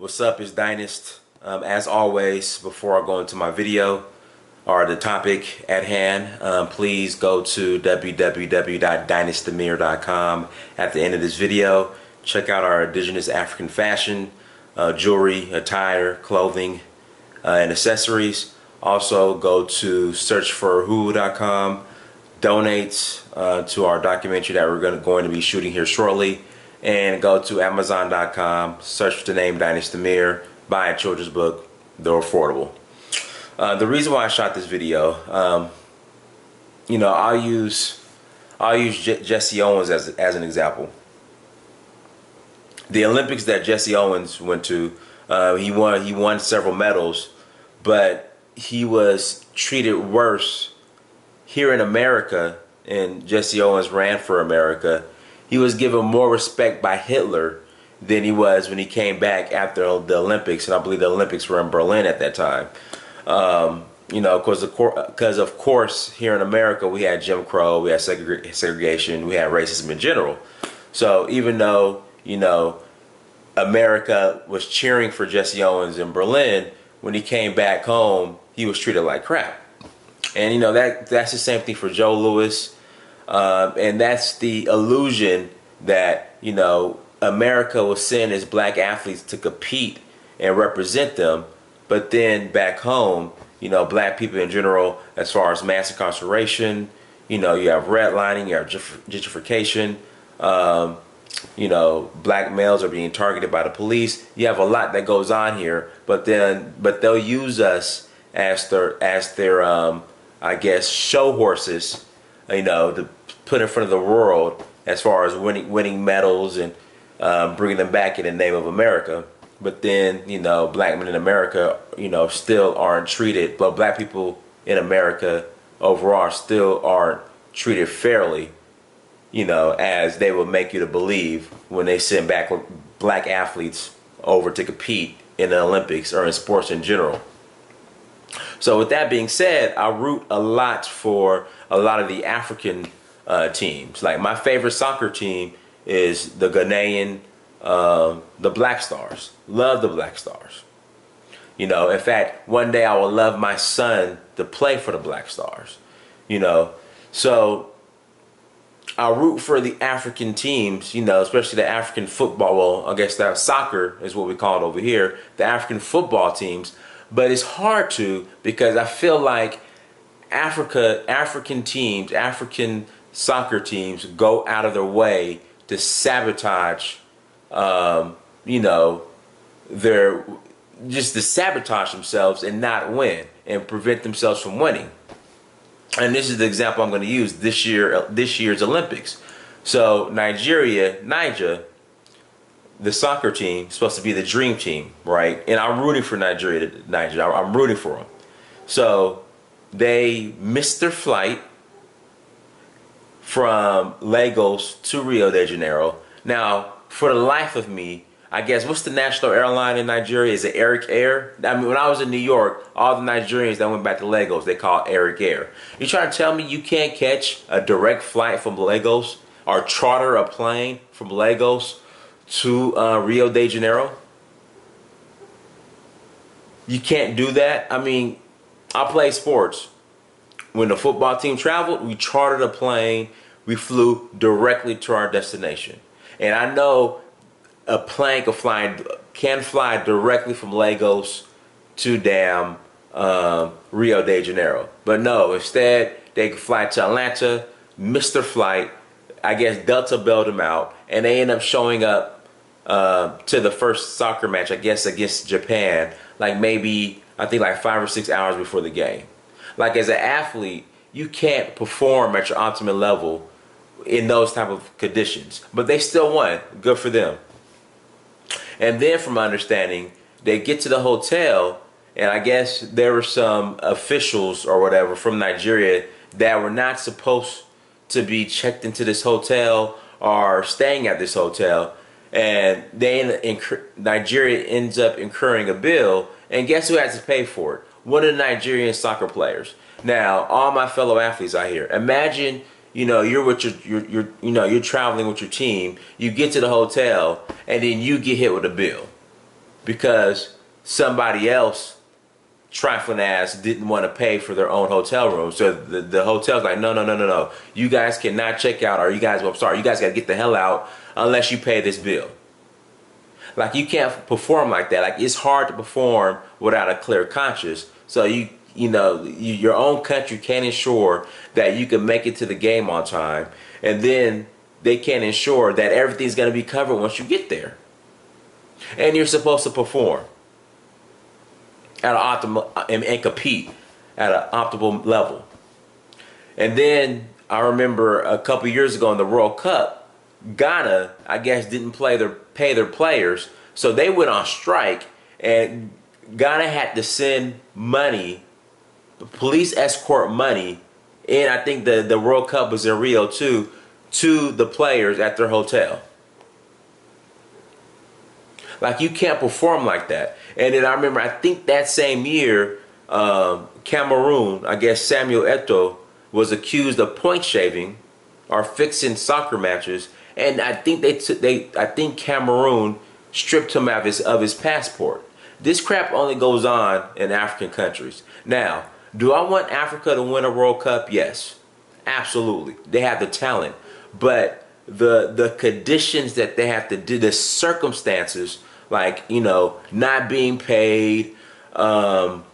What's up? It's Dynast. As always, before I go into my video or the topic at hand, please go to www.dynastamir.com at the end of this video. Check out our indigenous African fashion, jewelry, attire, clothing, and accessories. Also, go to searchforwho.com, donate to our documentary that we're going to be shooting here shortly. And go to Amazon.com, search for the name Dynast Amir, buy a children's book. They're affordable. The reason why I shot this video, I'll use Jesse Owens as an example. The Olympics that Jesse Owens went to, he won several medals, but he was treated worse here in America. And Jesse Owens ran for America. He was given more respect by Hitler than he was when he came back after the Olympics, and I believe the Olympics were in Berlin at that time. Because of course here in America we had Jim Crow, we had segregation, we had racism in general. So even though America was cheering for Jesse Owens in Berlin, when he came back home he was treated like crap. And that's the same thing for Joe Louis. And that's the illusion that, America was sending its black athletes to compete and represent them. But then back home, black people in general, as far as mass incarceration, you have redlining, you have gentrification, black males are being targeted by the police. You have a lot that goes on here, but they'll use us as their I guess show horses, to put in front of the world as far as winning medals and bringing them back in the name of America. But then, black men in America, still aren't treated, but black people in America overall still aren't treated fairly, as they will make you to believe when they send back black athletes over to compete in the Olympics or in sports in general. So with that being said, I root a lot for a lot of the African teams. Like my favorite soccer team is the Ghanaian, the Black Stars. Love the Black Stars. In fact, one day I would love my son to play for the Black Stars. So I root for the African teams, especially the African football. Well, I guess that soccer is what we call it over here. The African football teams. But it's hard to, because I feel like African teams, African soccer teams go out of their way to sabotage, to sabotage themselves and not win and prevent themselves from winning. And this is the example I'm going to use this year's Olympics. So Niger, the soccer team, is supposed to be the dream team, right? And I'm rooting for Niger. I'm rooting for them. So they missed their flight from Lagos to Rio de Janeiro. Now, for the life of me, I guess, what's the national airline in Nigeria? Is it Eric Air? I mean, when I was in New York, all the Nigerians that went back to Lagos, they call Eric Air. You trying to tell me you can't catch a direct flight from Lagos or charter a plane from Lagos to Rio de Janeiro? You can't do that. I mean, I play sports. When the football team traveled, we chartered a plane. We flew directly to our destination. And I know a plane can fly directly from Lagos to Rio de Janeiro. But no, instead they could fly to Atlanta, miss their flight. I guess Delta bailed them out, and they end up showing up to the first soccer match, I guess against Japan, like maybe, I think like 5 or 6 hours before the game. Like as an athlete, you can't perform at your optimal level in those type of conditions. But they still won. Good for them. And then from my understanding, they get to the hotel, and I guess there were some officials or whatever from Nigeria that were not supposed to be checked into this hotel or staying at this hotel. And Nigeria ends up incurring a bill, and guess who has to pay for it? One of the Nigerian soccer players. Now, all my fellow athletes out here, imagine, you're with you're traveling with your team, you get to the hotel, and then you get hit with a bill. because somebody else trifling ass didn't want to pay for their own hotel room. So the hotel's like, no, no, no, no, no. You guys cannot check out, or you guys, I'm sorry, you guys got to get the hell out unless you pay this bill. Like, you can't perform like that. Like, it's hard to perform without a clear conscience. So your own country can't ensure that you can make it to the game on time, and then they can't ensure that everything's going to be covered once you get there. And you're supposed to perform at an optimal and compete at an optimal level. And then I remember a couple years ago in the World Cup, Ghana, I guess, didn't pay their players, so they went on strike, and Ghana had to send money, police escort money, and I think the World Cup was in Rio too, to the players at their hotel. Like, you can't perform like that. And then I remember, I think that same year, Cameroon, I guess Samuel Eto'o, was accused of point shaving or fixing soccer matches, and I think I think Cameroon stripped him of his passport. This crap only goes on in African countries. Now, do I want Africa to win a World Cup? Yes, absolutely. They have the talent, but the conditions that they have to do, the circumstances, like, not being paid, not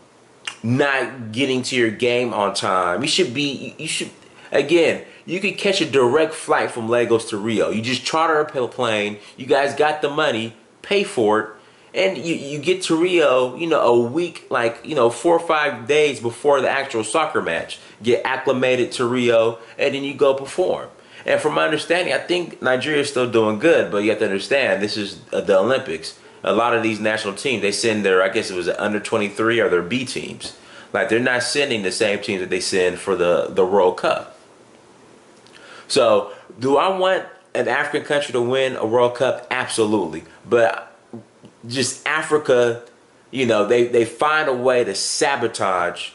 getting to your game on time. You should again, you could catch a direct flight from Lagos to Rio. You just charter a plane, you guys got the money, pay for it, and you get to Rio, a week, like, 4 or 5 days before the actual soccer match. Get acclimated to Rio, and then you go perform. And from my understanding, I think Nigeria is still doing good, but you have to understand, this is the Olympics. A lot of these national teams, they send their, I guess it was under 23 or their B teams. Like, they're not sending the same teams that they send for the World Cup. So, do I want an African country to win a World Cup? Absolutely. But just Africa, they find a way to sabotage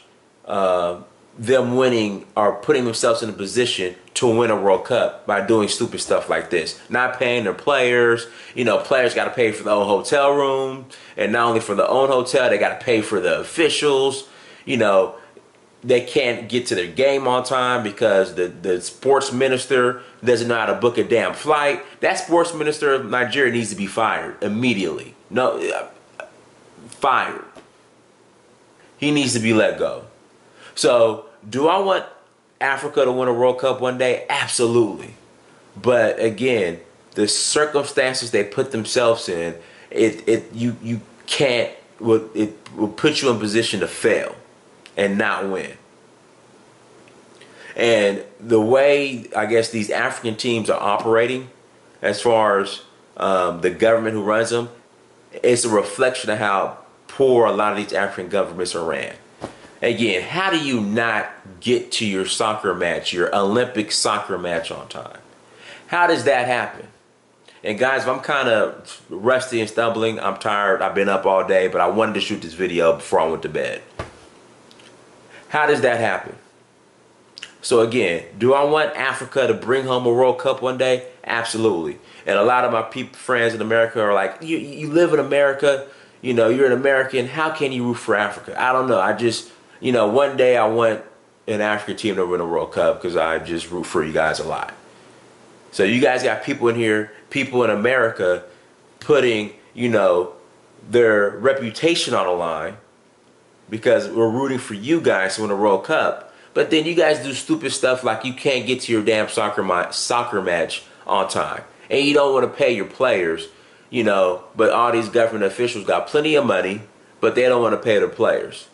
them winning or putting themselves in a position to win a World Cup by doing stupid stuff like this. Not paying their players. Players got to pay for their own hotel room. And not only for their own hotel, they got to pay for the officials. They can't get to their game on time because the sports minister doesn't know how to book a damn flight. That sports minister of Nigeria needs to be fired immediately. No, fired. He needs to be let go. So, do I want Africa to win a World Cup one day? Absolutely. But again, the circumstances they put themselves in, you can't. It will put you in position to fail and not win. And the way, I guess, these African teams are operating, as far as the government who runs them, it's a reflection of how poor a lot of these African governments are ran. Again, how do you not get to your soccer match, your Olympic soccer match on time? How does that happen? And guys, if I'm kind of rusty and stumbling, I'm tired, I've been up all day, but I wanted to shoot this video before I went to bed. How does that happen? So again, do I want Africa to bring home a World Cup one day? Absolutely. And a lot of my friends in America are like, you live in America, you're an American, how can you root for Africa? I don't know. I just, one day I want an African team to win a World Cup because I just root for you guys a lot. So you guys got people in here, people in America putting, their reputation on the line because we're rooting for you guys to win a World Cup. But then you guys do stupid stuff like you can't get to your damn soccer match on time. And you don't want to pay your players, but all these government officials got plenty of money, but they don't want to pay their players.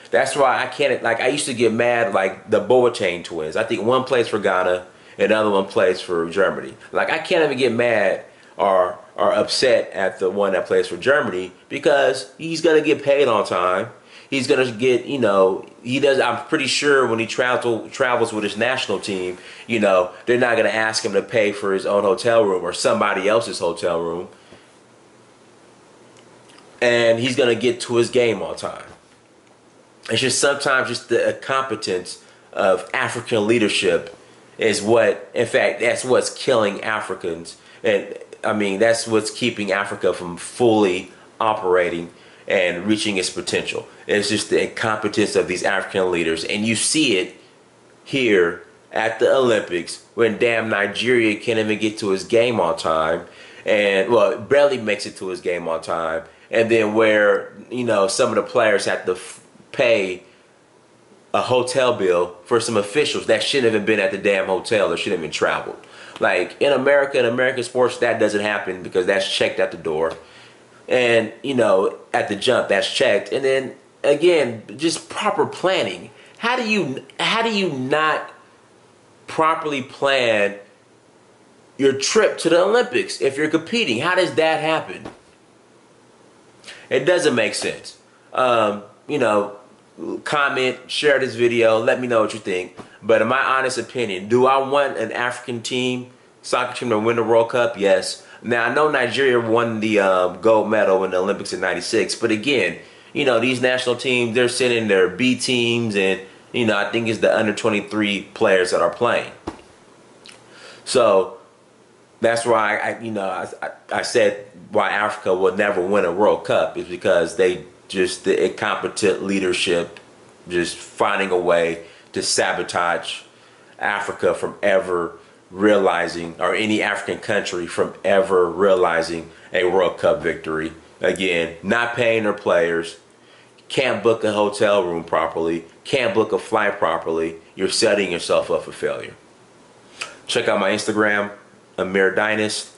That's why I can't, I used to get mad, like the Boateng twins. I think one plays for Ghana, another one plays for Germany. I can't even get mad or upset at the one that plays for Germany because he's going to get paid on time. He's going to get, he does. I'm pretty sure when he travels with his national team, they're not going to ask him to pay for his own hotel room or somebody else's hotel room. And he's going to get to his game on time. It's just sometimes just the incompetence of African leadership is what, in fact, that's what's killing Africans. And I mean, that's what's keeping Africa from fully operating and reaching its potential. It's just the incompetence of these African leaders. And you see it here at the Olympics when damn Nigeria can't even get to his game on time. And, well, barely makes it to his game on time. And then where, you know, some of the players have to pay a hotel bill for some officials that shouldn't have been at the damn hotel or shouldn't have been traveled. Like, in America, in American sports, that doesn't happen because that's checked at the door. And, you know, at the jump, that's checked. And then, again, just proper planning. How do you not properly plan your trip to the Olympics if you're competing? How does that happen? It doesn't make sense. You know, comment, share this video, let me know what you think. But in my honest opinion, do I want an African team, soccer team, to win the World Cup? Yes. Now, I know Nigeria won the gold medal in the Olympics in '96, but again, you know, these national teams, they're sending their B teams, and, you know, I think it's the under 23 players that are playing. So that's why I said why Africa will never win a World Cup is because they just, the incompetent leadership just finding a way to sabotage Africa from ever realizing, or any African country from ever realizing a World Cup victory. Again, not paying their players, can't book a hotel room properly, can't book a flight properly. You're setting yourself up for failure. Check out my Instagram, Amir Dynast,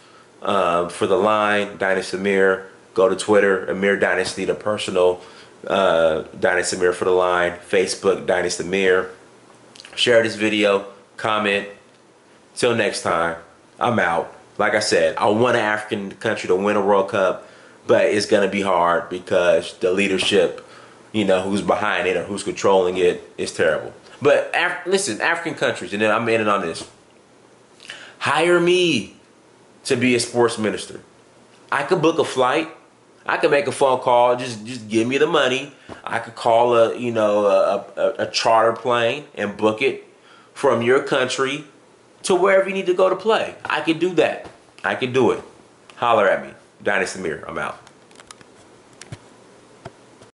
for the line, Dynast Amir. Go to Twitter, Amir Dynasty, the personal, Dynast Amir for the line. Facebook, Dynast Amir. Share this video, comment. Till next time, I'm out. Like I said, I want an African country to win a World Cup, but it's going to be hard because the leadership, you know, who's behind it or who's controlling it is terrible. But listen, African countries, and then I'm ending on this. Hire me to be a sports minister. I could book a flight. I could make a phone call. Just give me the money. I could call a charter plane and book it from your country to wherever you need to go to play. I could do that. I could do it. Holler at me. Dynast Amir. I'm out.